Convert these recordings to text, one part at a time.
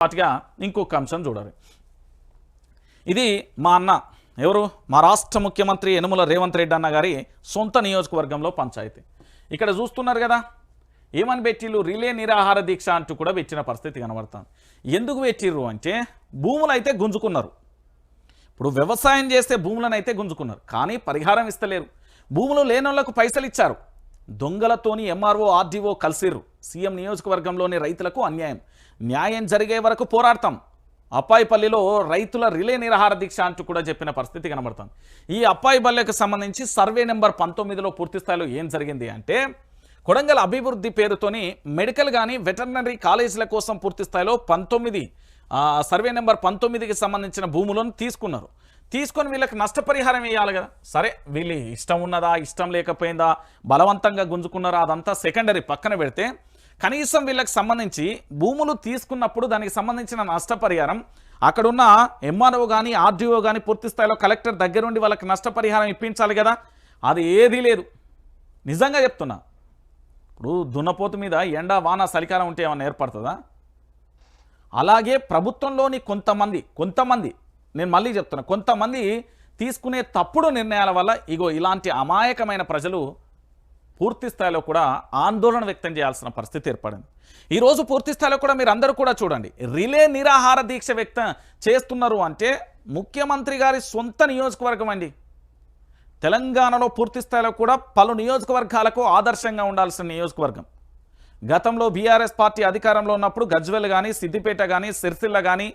పాటుగా ఇంకొక అంశం చూడాలి. ఇది మా అన్న ఎవరు మా రాష్ట్ర ముఖ్యమంత్రి యనుమల రేవంత్ రెడ్డి అన్న గారి సొంత నియోజకవర్గంలో పంచాయతీ. ఇక్కడ చూస్తున్నారు కదా, ఏమని పెట్టిళ్ళు, రిలే నిరాహార దీక్ష అంటూ కూడా పెట్టిన పరిస్థితి కనబడుతుంది. ఎందుకు పెట్టిర్రు అంటే భూములు అయితే గుంజుకున్నారు. ఇప్పుడు వ్యవసాయం చేస్తే భూములను అయితే గుంజుకున్నారు, కానీ పరిహారం ఇస్తలేరు. భూములు లేనోళ్లకు పైసలు ఇచ్చారు. దొంగలతోని ఎంఆర్ఓ ఆర్డీఓ కలిసిర్రు. సీఎం నియోజకవర్గంలోని రైతులకు అన్యాయం, న్యాయం జరిగే వరకు పోరాడతాం. అప్పాయిపల్లిలో రైతుల రిలే నిరాహార దీక్ష అంటూ కూడా చెప్పిన పరిస్థితి కనబడుతుంది. ఈ అప్పాయిపల్లికి సంబంధించి సర్వే నెంబర్ 19లో పూర్తి స్థాయిలో ఏం జరిగింది అంటే, కొడంగల్ అభివృద్ధి పేరుతోని మెడికల్ కానీ వెటర్నరీ కాలేజీల కోసం పూర్తి స్థాయిలో సర్వే నెంబర్ 19కి సంబంధించిన భూములను తీసుకున్నారు. తీసుకొని వీళ్ళకి నష్టపరిహారం వేయాలి కదా. సరే, వీళ్ళు ఇష్టం ఉన్నదా ఇష్టం లేకపోయిందా, బలవంతంగా గుంజుకున్నారా, అదంతా సెకండరీ పక్కన పెడితే, కనీసం వీళ్ళకి సంబంధించి భూములు తీసుకున్నప్పుడు దానికి సంబంధించిన నష్టపరిహారం అక్కడున్న ఎంఆర్ఓ కానీ ఆర్డీఓ కానీ పూర్తి స్థాయిలో కలెక్టర్ దగ్గరుండి వాళ్ళకి నష్టపరిహారం ఇప్పించాలి కదా. అది ఏదీ లేదు. నిజంగా చెప్తున్నా, ఇప్పుడు దున్నపోతు మీద ఎండ వాన చలికాలం ఉంటే ఏమన్నా ఏర్పడుతుందా? అలాగే ప్రభుత్వంలోని కొంతమంది నేను మళ్ళీ చెప్తున్నా, కొంతమంది తీసుకునే తప్పుడు నిర్ణయాల వల్ల ఇగో ఇలాంటి అమాయకమైన ప్రజలు పూర్తి స్థాయిలో కూడా ఆందోళన వ్యక్తం చేయాల్సిన పరిస్థితి ఏర్పడింది. ఈరోజు పూర్తి స్థాయిలో కూడా మీరు అందరూ కూడా చూడండి, రిలే నిరాహార దీక్ష వ్యక్తం చేస్తున్నారు అంటే ముఖ్యమంత్రి గారి సొంత నియోజకవర్గం అండి. తెలంగాణలో పూర్తి స్థాయిలో కూడా పలు నియోజకవర్గాలకు ఆదర్శంగా ఉండాల్సిన నియోజకవర్గం. గతంలో బీఆర్ఎస్ పార్టీ అధికారంలో ఉన్నప్పుడు గజ్వెల్ కానీ, సిద్దిపేట కానీ, సిరిసిల్ల కానీ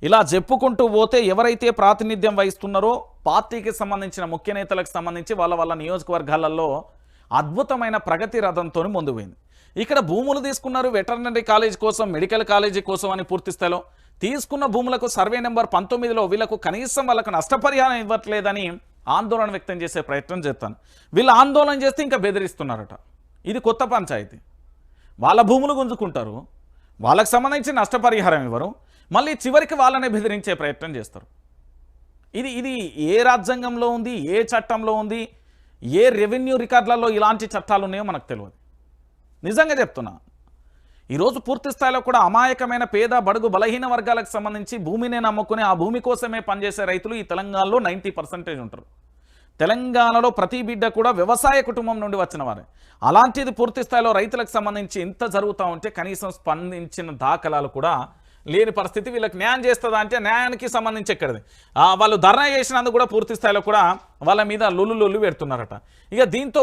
ఇలా చెప్పుకుంటూ పోతే ఎవరైతే ప్రాతినిధ్యం వహిస్తున్నారో పార్టీకి సంబంధించిన ముఖ్య నేతలకు సంబంధించి వాళ్ళ నియోజకవర్గాలలో అద్భుతమైన ప్రగతి రథంతో ముందు పోయింది. ఇక్కడ భూములు తీసుకున్నారు వెటర్నరీ కాలేజ్ కోసం, మెడికల్ కాలేజీ కోసం అని పూర్తి స్థాయిలో తీసుకున్న భూములకు సర్వే నెంబర్ 19లో వీళ్ళకు కనీసం వాళ్ళకు నష్టపరిహారం ఇవ్వట్లేదని ఆందోళన వ్యక్తం చేసే ప్రయత్నం చేస్తాను. వీళ్ళు ఆందోళన చేస్తే ఇంకా బెదిరిస్తున్నారట. ఇది కొత్త పంచాయతీ. వాళ్ళ భూములు గుంజుకుంటారు, వాళ్ళకు సంబంధించి నష్టపరిహారం ఇవ్వరు, మళ్ళీ చివరికి వాళ్ళనే బెదిరించే ప్రయత్నం చేస్తారు. ఇది ఏ రాజ్యాంగంలో ఉంది, ఏ చట్టంలో ఉంది, ఏ రెవెన్యూ రికార్డులలో ఇలాంటి చట్టాలు ఉన్నాయో మనకు తెలియదు. నిజంగా చెప్తున్నా, ఈరోజు పూర్తి స్థాయిలో కూడా అమాయకమైన పేద బడుగు బలహీన వర్గాలకు సంబంధించి భూమినే నమ్ముకుని ఆ భూమి కోసమే పనిచేసే రైతులు ఈ తెలంగాణలో 90% ఉంటారు. తెలంగాణలో ప్రతి బిడ్డ కూడా వ్యవసాయ కుటుంబం నుండి వచ్చిన వారే. అలాంటిది పూర్తి స్థాయిలో రైతులకు సంబంధించి ఇంత జరుగుతూ ఉంటే కనీసం స్పందించిన దాఖలాలు కూడా లేని పరిస్థితి. వీళ్ళకి న్యాయం చేస్తుందా అంటే న్యాయానికి సంబంధించి ఎక్కడిది, వాళ్ళు ధర్నా చేసినందుకు కూడా పూర్తి స్థాయిలో కూడా వాళ్ళ మీద లొల్లు పెడుతున్నారట. ఇక దీంతో